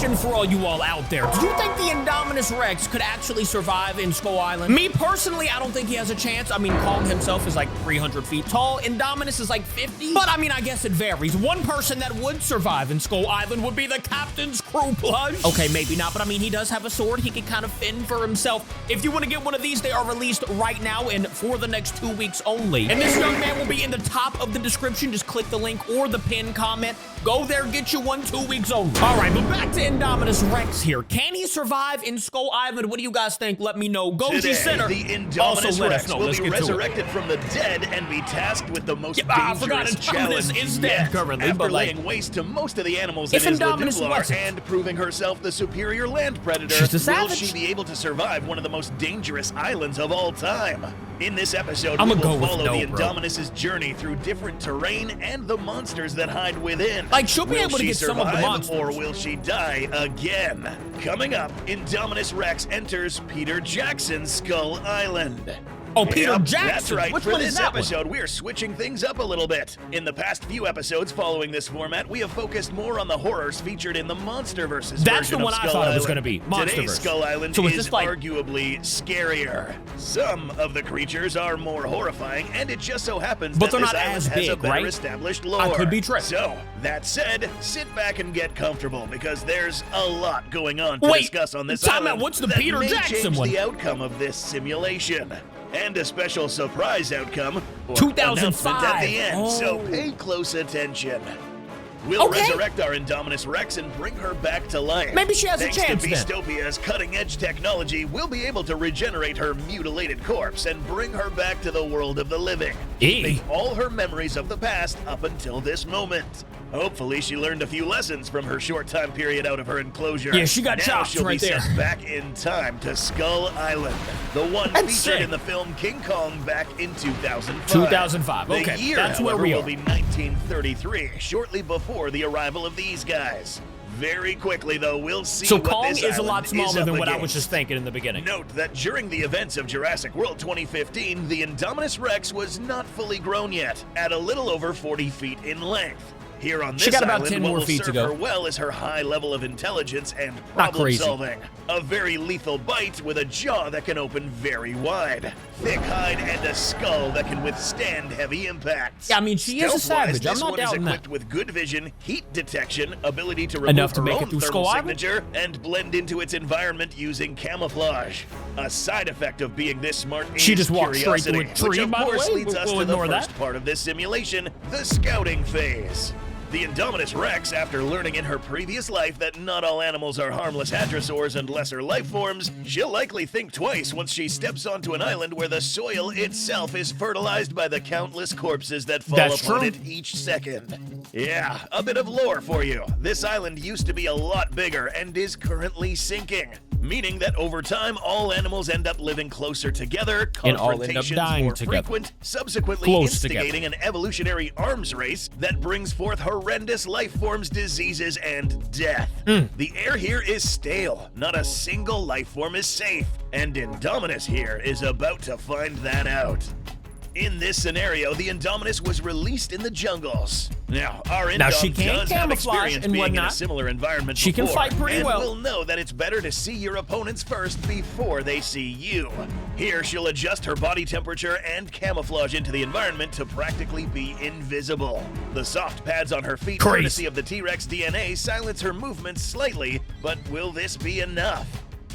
question for all you all out there. Do you think the Indominus Rex could actually survive in Skull Island? Me personally, I don't think he has a chance. I mean, Kong himself is like 300 feet tall. Indominus is like 50. But I mean, I guess it varies. One person that would survive in Skull Island would be the captain's crew plush. Okay, maybe not, but I mean, he does have a sword. He can kind of fend for himself. If you want to get one of these, they are released right now and for the next 2 weeks only. And this young man will be in the top of the description. Just click the link or the pinned comment. Go there, get you one 2 weeks only. All right, but back to Indominus Rex here. Can he survive in Skull Island? What do you guys think? Let me know. Goji Center. The Indominus Rex will be resurrected from the dead and be tasked with the most dangerous challenge is dead currently, after but laying waste to most of the animals in his Ladublar and proving herself the superior land predator. She's a savage. Will she be able to survive one of the most dangerous islands of all time? In this episode, we will follow the Indominus' journey through different terrain and the monsters that hide within. Like, she'll be able to get some of the monsters. Or will she die again? Coming up, Indominus Rex enters Peter Jackson's Skull Island. Oh, Peter Jackson. That's right. Which For one this is that episode, one? we're switching things up a little bit. In the past few episodes following this format, we have focused more on the horrors featured in the MonsterVerse That's the version one of I Skull thought Island. it was going to be. MonsterVerse. Today's Skull Island so is like arguably scarier. Some of the creatures are more horrifying, and it just so happens but that they're this not island as has big, a better right? established lore. I could be tricked. So, that said, sit back and get comfortable because there's a lot going on to discuss on this time island out. What's the that Peter may Jackson change one? the outcome of this simulation. And a special surprise outcome, or 2005 announcement at the end, so pay close attention. We'll resurrect our Indominus Rex and bring her back to life. Maybe she has a chance Thanks to Beastopia's cutting-edge technology, we'll be able to regenerate her mutilated corpse and bring her back to the world of the living, keeping all her memories of the past up until this moment. Hopefully, she learned a few lessons from her short time period out of her enclosure. Yeah, she got chopped right there. Now she'll be sent back in time to Skull Island, the one featured in the film King Kong back in 2005. 2005, okay, The year, that's however, where we are. will be 1933, shortly before the arrival of these guys. Very quickly, though, we'll see so what Kong this is a lot island smaller than what I against. was just thinking in the beginning. Note that during the events of Jurassic World 2015, the Indominus Rex was not fully grown yet, at a little over 40 feet in length. Here on this she got about island, 10 what more will feet to serve go. her well is her high level of intelligence and problem solving. A very lethal bite with a jaw that can open very wide, thick hide, and a skull that can withstand heavy impacts. Yeah, I mean, she is a savage. I'm not doubting that. This one is equipped with good vision, heat detection, ability to remove enough to her make own it through thermal Skull Island? signature, and blend into its environment using camouflage. A side effect of being this smart is she just walked straight through a tree, which of by the course way. leads us to the first part of this simulation, the scouting phase. The Indominus Rex, after learning in her previous life that not all animals are harmless hadrosaurs and lesser life forms, she'll likely think twice once she steps onto an island where the soil itself is fertilized by the countless corpses that fall upon it each second. Yeah, a bit of lore for you. This island used to be a lot bigger and is currently sinking, meaning that over time, all animals end up living closer together, and all end up dying more together. frequent, subsequently instigating an evolutionary arms race that brings forth horrendous life forms, diseases, and death. The air here is stale. Not a single life form is safe, and Indominus here is about to find that out. In this scenario, the Indominus was released in the jungles. Now, our she Indom can does have camouflage experience and being in a whatnot. similar environment She before, can fight pretty and well. will know that it's better to see your opponents first before they see you. Here, she'll adjust her body temperature and camouflage into the environment to practically be invisible. The soft pads on her feet, courtesy of the T-Rex DNA, silence her movements slightly, but will this be enough?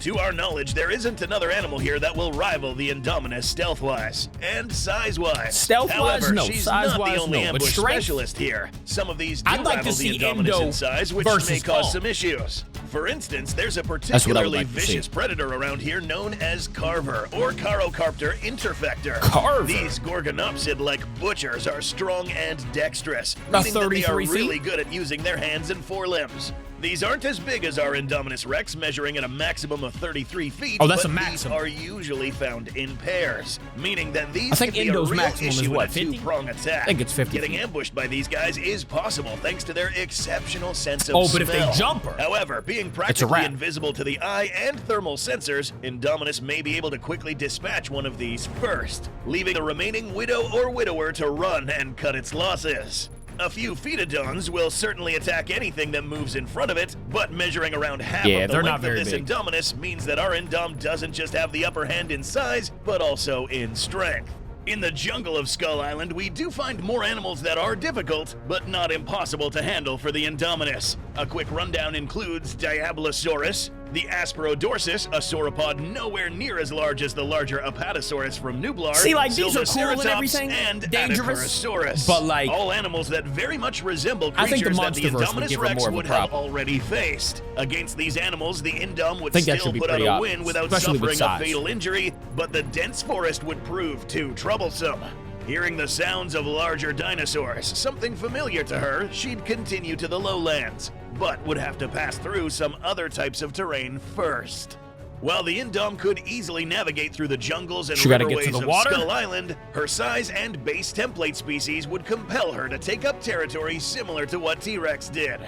To our knowledge, there isn't another animal here that will rival the Indominus stealth-wise and size-wise. Stealth-wise, However, no. she's Size-wise, not the only no. But ambush strength? specialist here. Some of these do I'd like rival to see the Indominus Indo in size, which versus may cause Kong. some issues. For instance, there's a what I would particularly like to see. vicious predator around here known as Carver or Carocopter interfector. Carver. These Gorgonopsid-like butchers are strong and dexterous, About meaning that they are 33 feet? really good at using their hands and forelimbs. These aren't as big as our Indominus Rex, measuring at a maximum of 33 feet. Oh, that's but a maximum. These are usually found in pairs, meaning that these I think can be Indo's a real maximum is issue what, in a 50? two-prong attack. I think it's 50 Getting feet. ambushed by these guys is possible thanks to their exceptional sense of Oh, but if they smell. jump her, However, being it's a practically wrap. invisible to the eye and thermal sensors, Indominus may be able to quickly dispatch one of these first, leaving the remaining widow or widower to run and cut its losses. A few Phytodons will certainly attack anything that moves in front of it, but measuring around half Yeah, of the they're not length of very this big. Indominus means that our Indom doesn't just have the upper hand in size, but also in strength. In the jungle of Skull Island, we do find more animals that are difficult, but not impossible to handle for the Indominus. A quick rundown includes Diablosaurus, the Asperodorsus, a sauropod nowhere near as large as the larger Apatosaurus from Nublar. See, like, these are cool and Silverceratops, everything, and dangerous, Atacurosaurus. but, like, all animals that very much resemble I think the creatures that the Monsterverse would Indominus give her Rex more of a would have problem. already faced. Against these animals, the Indom would think that still should be put out pretty a obvious, win without especially with suffering a size. fatal injury, but the dense forest would prove too troublesome. Hearing the sounds of larger dinosaurs, something familiar to her, she'd continue to the lowlands, but would have to pass through some other types of terrain first. While the Indom could easily navigate through the jungles and She gotta get to riverways the of water? Skull Island, her size and base template species would compel her to take up territory similar to what T-Rex did.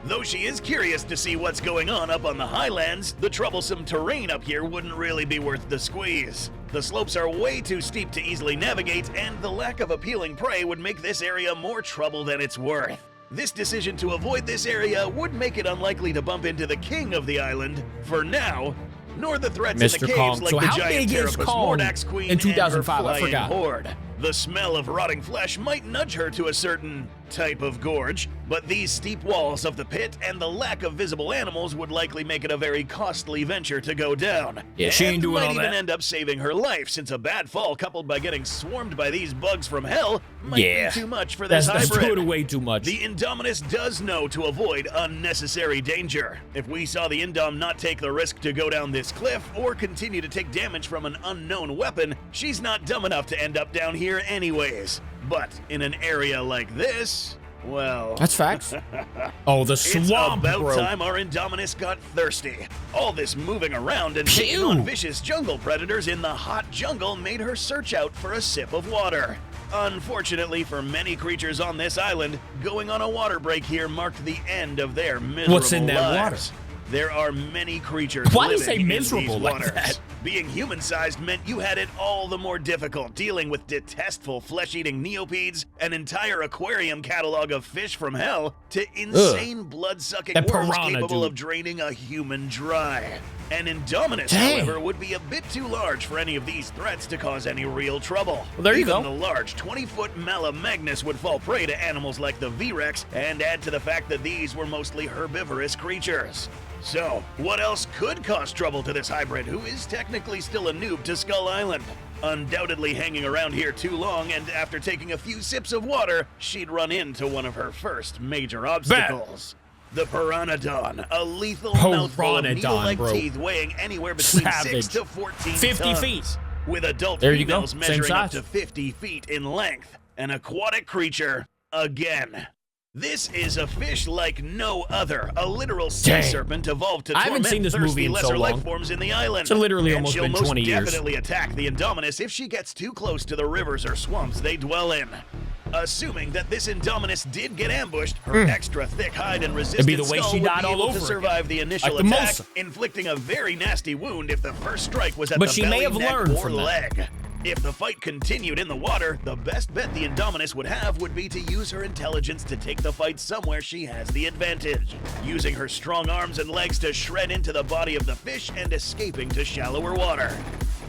Though she is curious to see what's going on up on the highlands, the troublesome terrain up here wouldn't really be worth the squeeze. The slopes are way too steep to easily navigate, and the lack of appealing prey would make this area more trouble than it's worth. This decision to avoid this area would make it unlikely to bump into the king of the island, for now, nor the threats in the Mr. caves Kong. like So the how giant big is Terrapus Kong Mordax Queen in 2005? and her I flying forgot. horde. The smell of rotting flesh might nudge her to a certain type of gorge, but these steep walls of the pit and the lack of visible animals would likely make it a very costly venture to go down. Yeah, she ain't And doing might all even that. end up saving her life, since a bad fall coupled by getting swarmed by these bugs from hell might Yeah. be too much for this That's hybrid. doing way too much. The Indominus does know to avoid unnecessary danger. If we saw the Indom not take the risk to go down this cliff or continue to take damage from an unknown weapon, she's not dumb enough to end up down here anyways. But in an area like this, well... That's facts. Oh, the It's swamp, about bro. time our Indominus got thirsty. All this moving around and taking Pew. on vicious jungle predators in the hot jungle made her search out for a sip of water. Unfortunately for many creatures on this island, going on a water break here marked the end of their miserable What's in that lives. water? There are many creatures Why do you living say in miserable these like waters. that? Being human-sized meant you had it all the more difficult dealing with detestful flesh-eating neopedes, an entire aquarium catalog of fish from hell, to insane blood-sucking That worms piranha, capable dude. of draining a human dry. An Indominus, Dang. however, would be a bit too large for any of these threats to cause any real trouble. Well, there you Even go. the large 20-foot Malamagnus would fall prey to animals like the V-Rex, and add to the fact that these were mostly herbivorous creatures. So, what else could cause trouble to this hybrid, who is technically still a noob to Skull Island? Undoubtedly hanging around here too long, and after taking a few sips of water, she'd run into one of her first major obstacles. The Pteranodon, a lethal mouthful of Pteranodon, needle-like bro. teeth weighing anywhere between 6 Savage. to 14 50 tons. feet. With adult There you go. females Same measuring up size. to 50 feet in length. An aquatic creature, again. This is a fish like no other, a literal sea Dang. serpent evolved to I haven't torment seen this thirsty movie in so lesser long. life forms in the island. It's literally And almost she'll been most 20 years. definitely attack the Indominus if she gets too close to the rivers or swamps they dwell in. Assuming that this Indominus did get ambushed, her extra thick hide and resistant be the way skull she would died be all able over to again. survive the initial Like the attack, Mosa. inflicting a very nasty wound if the first strike was at But the she belly, may have neck, learned or from that. leg. If the fight continued in the water, the best bet the Indominus would have would be to use her intelligence to take the fight somewhere she has the advantage, using her strong arms and legs to shred into the body of the fish and escaping to shallower water.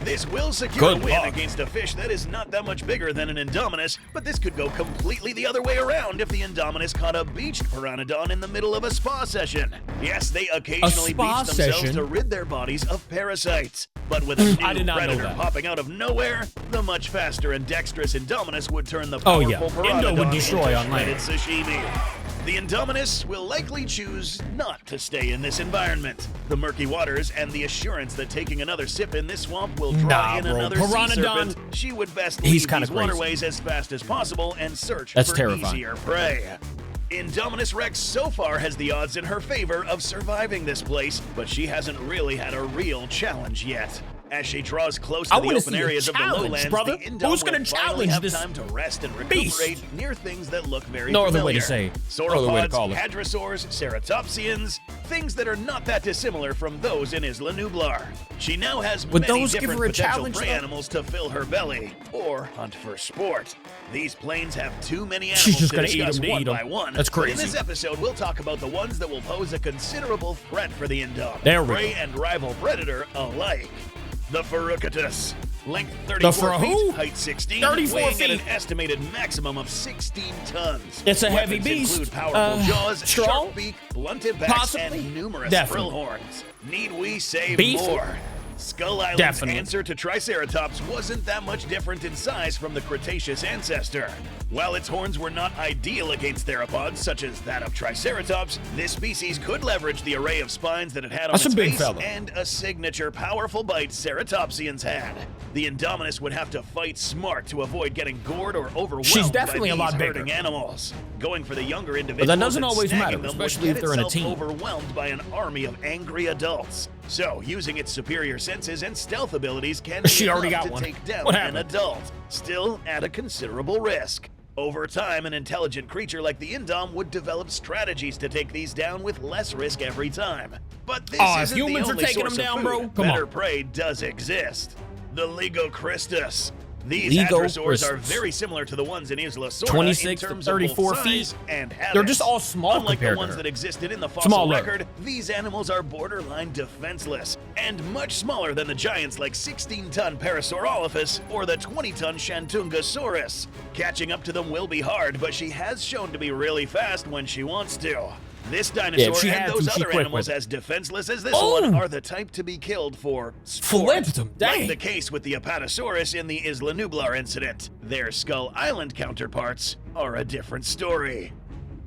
This will secure Good a win luck. against a fish that is not that much bigger than an Indominus, but this could go completely the other way around if the Indominus caught a beached Pteranodon in the middle of a spa session. Yes, they occasionally spa beach themselves session? to rid their bodies of parasites. But with a I new did not know predator that. popping out of nowhere, the much faster and dexterous Indominus would turn the Oh, powerful yeah. Pteranodon Indo would destroy into on land. shredded sashimi. The Indominus will likely choose not to stay in this environment. The murky waters and the assurance that taking another sip in this swamp will draw Nah, in bro. another sea Pteranodon, serpent, she would best he's leave kinda these crazy. waterways as fast as possible and search That's for terrifying. easier prey. Indominus Rex so far has the odds in her favor of surviving this place, but she hasn't really had a real challenge yet. As she draws close I to the wanna open see a areas of the challenge, lowlands, brother. the Indom Who's gonna will finally challenge have this time to rest and beast? recuperate near things that look very No familiar. other way to say. No other way to call Sauropods, it. hadrosaurs, ceratopsians, things that are not that dissimilar from those in Isla Nublar. She now has Would many those give different her a potential challenge, prey though? animals to fill her belly or hunt for sport. These plains have too many animals She's just to gonna eat discuss them to one eat 'em. by one. That's But in crazy. this episode, we'll talk about the ones that will pose a considerable threat for the Indom. There we Prey go. and rival predator alike. The Ferucatus. Length 34 feet, who? height 16, 34 weighing at an feet. estimated maximum of 16 tons. It's a heavy Weapons beast. include powerful jaws, strong? sharp beak, blunted backs, Possibly? and numerous Definitely. frill horns. Need we say Beef? more? Skull Island's Definitely. answer to Triceratops wasn't that much different in size from the Cretaceous ancestor. While its horns were not ideal against theropods such as that of Triceratops, this species could leverage the array of spines that it had on That's its a big face fella. and a signature powerful bite Ceratopsians had. The Indominus would have to fight smart to avoid getting gored or overwhelmed She's definitely by a these lot bigger. hurting animals. Going for the younger individuals doesn't and always snagging matter, them would especially get if they're in a itself team. overwhelmed by an army of angry adults. So, using its superior senses and stealth abilities can be She already enough got to one. take down What an happened? adult, still at a considerable risk. Over time, an intelligent creature like the Indom would develop strategies to take these down with less risk every time. But this Aw, if isn't humans the are only taking source them of down, food. bro, come Better on. prey does exist. The Ligocristus. These Ligocristus. hadrosaurs are very similar to the ones in Isla Sorna 26 in to terms 34 of both feet. size and habits. They're just all small Unlike the compared to ones her. that existed in the fossil Smaller. record, these animals are borderline defenseless and much smaller than the giants like 16-ton Parasaurolophus or the 20-ton Shantungosaurus. Catching up to them will be hard, but she has shown to be really fast when she wants to. This dinosaur she and had those to, she other quick animals with it. as defenseless as this Oh! one are the type to be killed for sport. Flipped them, Like dang. the case with the Apatosaurus in the Isla Nublar incident. Their Skull Island counterparts are a different story.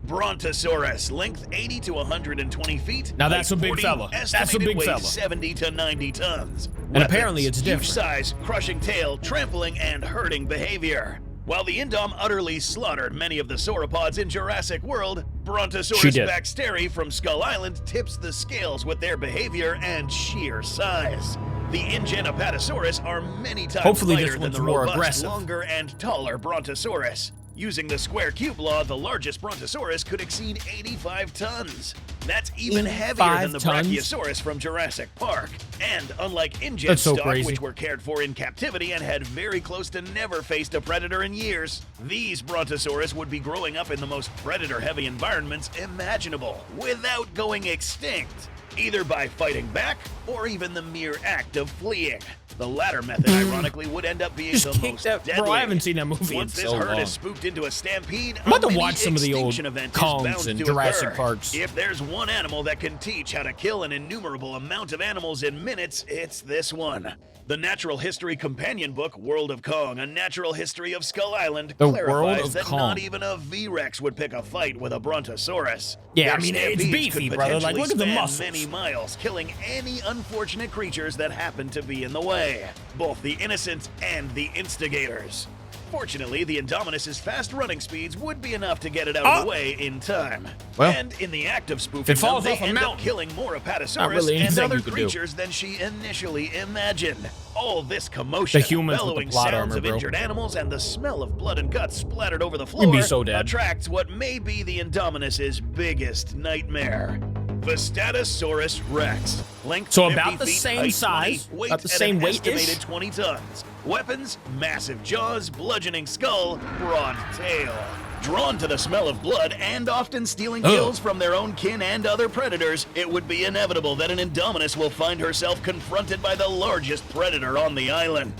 Brontosaurus, length 80 to 120 feet. Now that's height a big 40, fella. That's a estimated big weight fella. 70 to 90 tons. And apparently it's huge different. size, crushing tail, trampling, and hurting behavior. While the Indom utterly slaughtered many of the sauropods in Jurassic World, She Brontosaurus did. Baxteri from Skull Island tips the scales with their behavior and sheer size. The InGen Apatosaurus are many times Hopefully this lighter than one's the more robust, aggressive. longer, and taller Brontosaurus. Using the square cube law, the largest Brontosaurus could exceed 85 tons. That's even heavier than the 85 tons? Brachiosaurus from Jurassic Park. And unlike InGen That's so stock, crazy. which were cared for in captivity and had very close to never faced a predator in years, these Brontosaurus would be growing up in the most predator-heavy environments imaginable without going extinct, either by fighting back or even the mere act of fleeing. The latter method, ironically, would end up being Just the kick most that- deadly. bro, I haven't seen that movie in Once this so herd long. is spooked into a stampede, I'm about a to watch some of the old mini-extinction event is Kongs bound and to Jurassic occur. Parks. If there's one animal that can teach how to kill an innumerable amount of animals in minutes, it's this one. The Natural History Companion book, World of Kong, A Natural History of Skull Island, The clarifies World of that Kong. not even a V-Rex would pick a fight with a Brontosaurus. Yeah, Their I mean, it's stampedes beefy, could brother. Like, potentially look at the span muscles. many miles, killing any unfortunate creatures that happen to be in the way, both the innocent and the instigators. Fortunately, the Indominus's fast running speeds would be enough to get it out of the way in time. Well, and in the act of spooking if it falls them, off they a end up mountain, killing more Apatosaurus not really and anything other you could do. creatures than she initially imagined. All this commotion, The humans with the bellowing plot sounds armor, of bro. injured animals, and the smell of blood and guts splattered over the floor We'd be so dead. attracts what may be the Indominus's biggest nightmare. Vistatosaurus rex. Length So 50 about the feet, same height 20, size, weight about the at same an weight-ish. estimated 20 tons. Weapons, massive jaws, bludgeoning skull, broad tail. Drawn to the smell of blood and often stealing Ugh. kills from their own kin and other predators, it would be inevitable that an Indominus will find herself confronted by the largest predator on the island.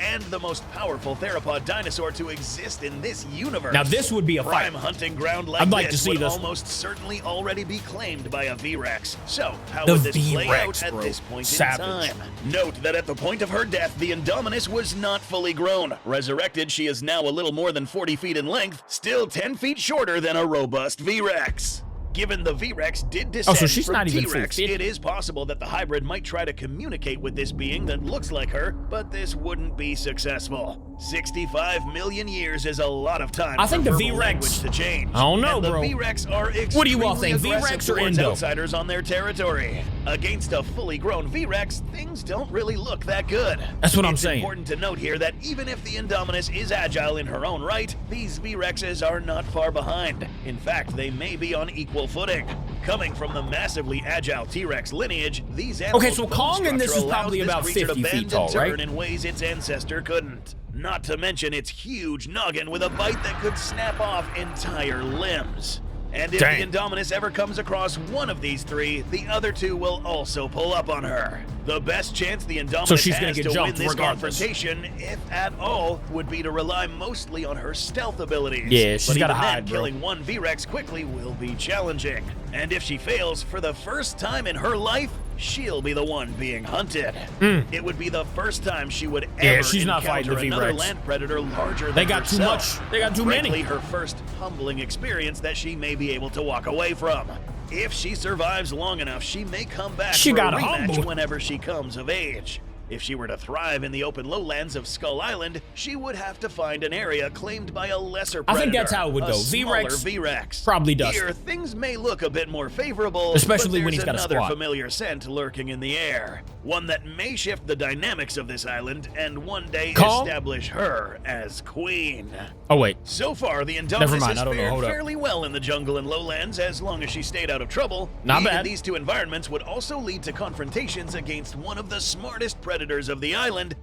And the most powerful theropod dinosaur to exist in this universe. Now this would be a fight. Prime hunting ground like I'd like this to see would this. almost certainly already be claimed by a V-Rex. So, how The would this play V-Rex, out at bro. this point Savage. in time? Note that at the point of her death, the Indominus was not fully grown. Resurrected, she is now a little more than 40 feet in length, still 10 feet shorter than a robust V-Rex. Given the V-Rex did descend so she's from not even full T-Rex, 50. it is possible that the hybrid might try to communicate with this being that looks like her, but this wouldn't be successful. 65 million years is a lot of time I think for the verbal V-Rex, language to change. I don't know, and bro. The V-Rex are extremely What do you all think, aggressive V-Rex or towards Indo? outsiders on their territory. Against a fully grown V-Rex, things don't really look that good. That's what I'm It's saying. important to note here that even if the Indominus is agile in her own right, these V-Rexes are not far behind. In fact, they may be on equal footing. Coming from the massively agile T-Rex lineage, these animals' Okay, so Kong in this is structure probably allows about this creature 50 to feet bend tall, and turn right? in ways its ancestor couldn't. Not to mention its huge noggin with a bite that could snap off entire limbs. And if Dang. the Indominus ever comes across one of these three, the other two will also pull up on her. The best chance the Indominus So she's gonna has get to win jumped this regardless. confrontation, if at all, would be to rely mostly on her stealth abilities. Yeah, she's But gotta even then, hide, bro. killing one V-Rex quickly will be challenging. And if she fails, for the first time in her life, she'll be the one being hunted. It would be the first time she would ever she's not fighting encounter the another V-Rex. land predator larger than They got too herself. much. They got too many. Frankly, her first humbling experience that she may be able to walk away from. If she survives long enough, she may come back She for got a rematch humbled. whenever she comes of age. If she were to thrive in the open lowlands of Skull Island, she would have to find an area claimed by a lesser I predator. think that's how it would a go. smaller V-Rex V-Rex. probably does. Here, things may look a bit more favorable, Especially but when he's there's got a another squad. familiar scent lurking in the air. One that may shift the dynamics of this island and one day Kong? establish her as queen. Oh, wait. So far, the Never Indominus mind, has I don't know. fared Hold up. fairly well in the jungle and lowlands as long as she stayed out of trouble. Not Being bad. in these two environments would also lead to confrontations against one of the smartest predators of the island,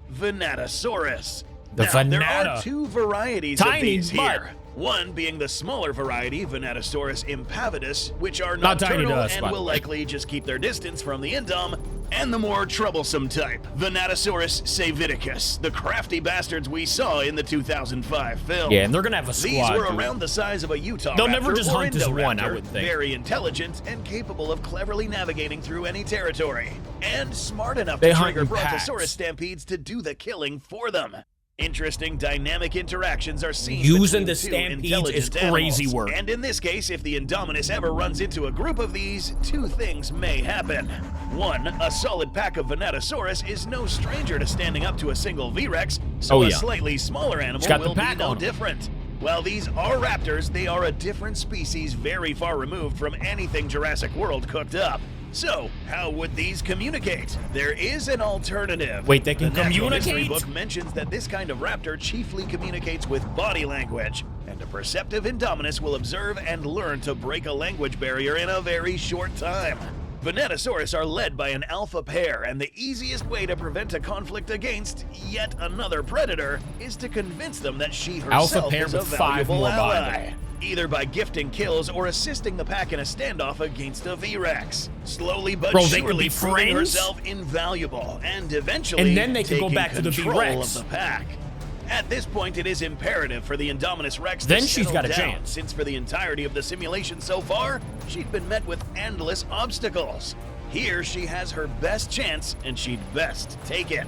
Venatosaurus. The Now, there Venata. are two varieties Tiny, of these but- here. One being the smaller variety, Venatosaurus impavidus, which are Not tiny to nocturnal us, and by the will way. likely just keep their distance from the Indom, and the more troublesome type, Venatosaurus savidicus, the crafty bastards we saw in the 2005 film. Yeah, and they're gonna have a squad. These were dude. around the size of a Utah They'll raptor never just or hunt as one, I Indoraptor, would think. Very intelligent and capable of cleverly navigating through any territory, and smart enough They to hunt trigger in Brontosaurus packs. stampedes to do the killing for them. Interesting dynamic interactions are seen Using between the two stampedes intelligent is crazy animals. work. And in this case, if the Indominus ever runs into a group of these, two things may happen. One, a solid pack of Venatosaurus is no stranger to standing up to a single V-Rex, so Oh, a yeah. slightly smaller animal got the will be pack no on 'em. different. While these are raptors, they are a different species very far removed from anything Jurassic World cooked up. So, how would these communicate? There is an alternative. Wait, they can The Natural History communicate? book mentions that this kind of raptor chiefly communicates with body language, and a perceptive Indominus will observe and learn to break a language barrier in a very short time. Venatosaurus are led by an alpha pair, and the easiest way to prevent a conflict against yet another predator is to convince them that she herself Alpha pair is a with 5 valuable more ally. body. Either by gifting kills or assisting the pack in a standoff against a V-Rex. Slowly but Bro, they could surely be proving friends? herself invaluable and eventually And then they could go taking back to the control V-Rex. of the pack. At this point, it is imperative for the Indominus Rex Then to she's settle got a down, chance. since for the entirety of the simulation so far, she'd been met with endless obstacles. Here, she has her best chance, and she'd best take it.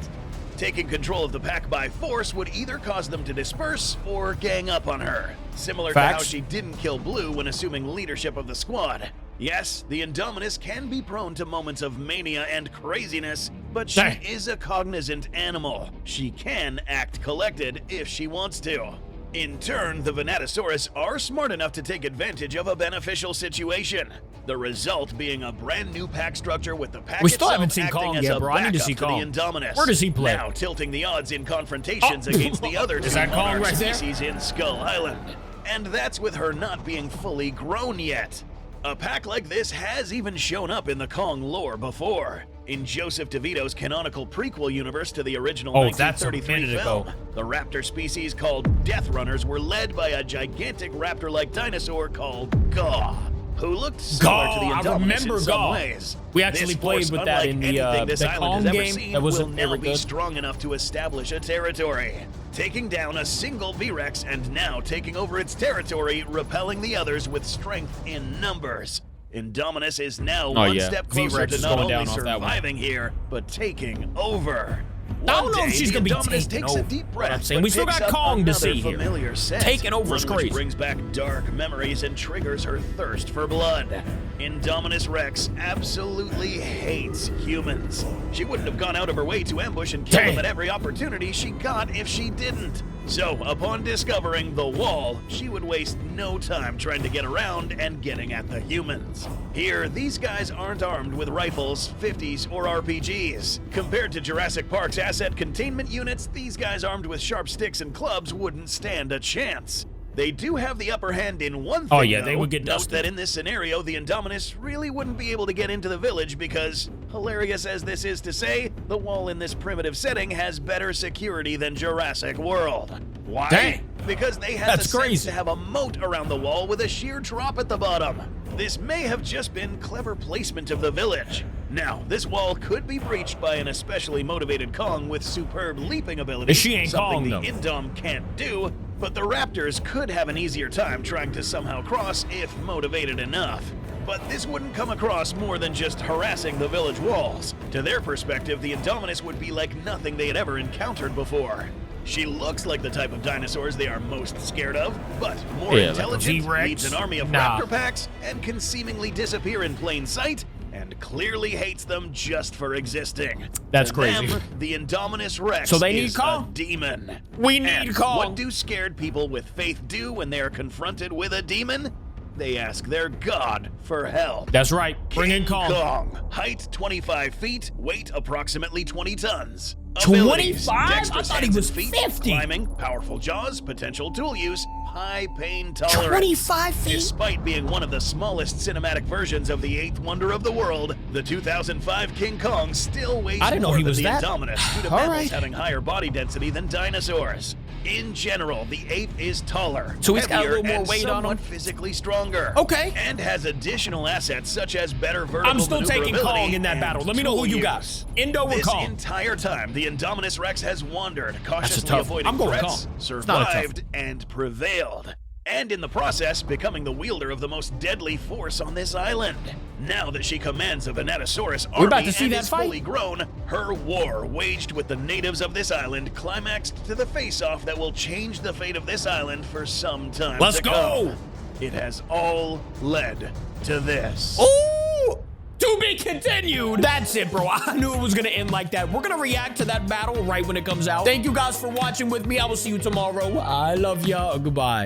Taking control of the pack by force would either cause them to disperse or gang up on her, similar Facts. to how she didn't kill Blue when assuming leadership of the squad. Yes, the Indominus can be prone to moments of mania and craziness, but she Dang. is a cognizant animal. She can act collected if she wants to. In turn, the Venatosaurus are smart enough to take advantage of a beneficial situation. The result being a brand new pack structure with the pack We still itself haven't seen acting Kong as yet, a bro. I need to see backup Kong. the Indominus. Where does he play? Now tilting the odds in confrontations Oh. against the other two Is that Kong monarch right there? species in Skull Island. And that's with her not being fully grown yet. A pack like this has even shown up in the Kong lore before. In Joseph DeVito's canonical prequel universe to the original Oh, that's a 1933 minute film, ago. the raptor species called Death Runners were led by a gigantic raptor-like dinosaur called Gaw, who looked similar to the Gaw, I Indominus remember in some Gaw. ways. We actually This played force, with that unlike in the anything this island Kong has ever game. seen, That wasn't will now very be good. strong enough to establish a territory. Taking down a single V-Rex and now taking over its territory, repelling the others with strength in numbers. Indominus is now one yeah. step closer V-Rex to is not going only down off that one. surviving here, but taking over. I don't know if she's gonna be Indominus taking takes over. a deep breath, I'm saying but we still picks got up Kong to another see here. familiar scent, Taking over is one which crazy. brings back dark memories and triggers her thirst for blood. Indominus Rex absolutely hates humans. She wouldn't have gone out of her way to ambush and kill them at every opportunity she got if she didn't. So, upon discovering the wall, she would waste no time trying to get around and getting at the humans. Here, these guys aren't armed with rifles, 50s, or RPGs. Compared to Jurassic Park's asset containment units, these guys armed with sharp sticks and clubs wouldn't stand a chance. They do have the upper hand in one thing, Oh yeah, though. they would get Note dusted. that in this scenario, the Indominus really wouldn't be able to get into the village because, hilarious as this is to say, the wall in this primitive setting has better security than Jurassic World. Why? Dang. Because they had That's the sense crazy. to have a moat around the wall with a sheer drop at the bottom. This may have just been clever placement of the village. Now, this wall could be breached by an especially motivated Kong with superb leaping ability, She ain't something Kong, the though. Indom can't do, but the Raptors could have an easier time trying to somehow cross if motivated enough. But this wouldn't come across more than just harassing the village walls. To their perspective, the Indominus would be like nothing they had ever encountered before. She looks like the type of dinosaurs they are most scared of, but more Yeah, like a intelligent, T-Rex? leads an army of Nah. raptor packs, and can seemingly disappear in plain sight, and clearly hates them just for existing. That's To crazy. them, the Indominus Rex So they need is Kong? a demon. We need And Kong. what do scared people with faith do when they are confronted with a demon? They ask their god for help. That's right. Bring in King Kong. Kong. Height 25 feet, weight approximately 20 tons. 25? I Dexterous thought he hands was and feet, 50. Climbing, powerful jaws, potential tool use, high pain tolerance. 25 feet? Despite being one of the smallest cinematic versions of the eighth wonder of the world, the 2005 King Kong still weighs I didn't know more he than was the that- Indominus due to All mammals right. having higher body density than dinosaurs. In general, the ape is taller, So he's got a heavier, little more and weight on him? somewhat physically stronger. Okay. And has additional assets such as better vertical I'm still taking maneuverability Kong in that and battle. Let me know who tool you got. use. Indo or This Kong? entire time, the Indominus Rex has wandered, cautiously tough one. avoiding I'm going threats, Kong. It's not a tough survived, and prevailed. And in the process, becoming the wielder of the most deadly force on this island. Now that she commands a Venatosaurus We're about army to see and that is fight? fully grown, her war waged with the natives of this island climaxed to the face-off that will change the fate of this island for some time Let's to go! come. It has all led to this. Ooh! To be continued. That's it, bro. I knew it was going to end like that. We're going to react to that battle right when it comes out. Thank you guys for watching with me. I will see you tomorrow. I love ya. Goodbye.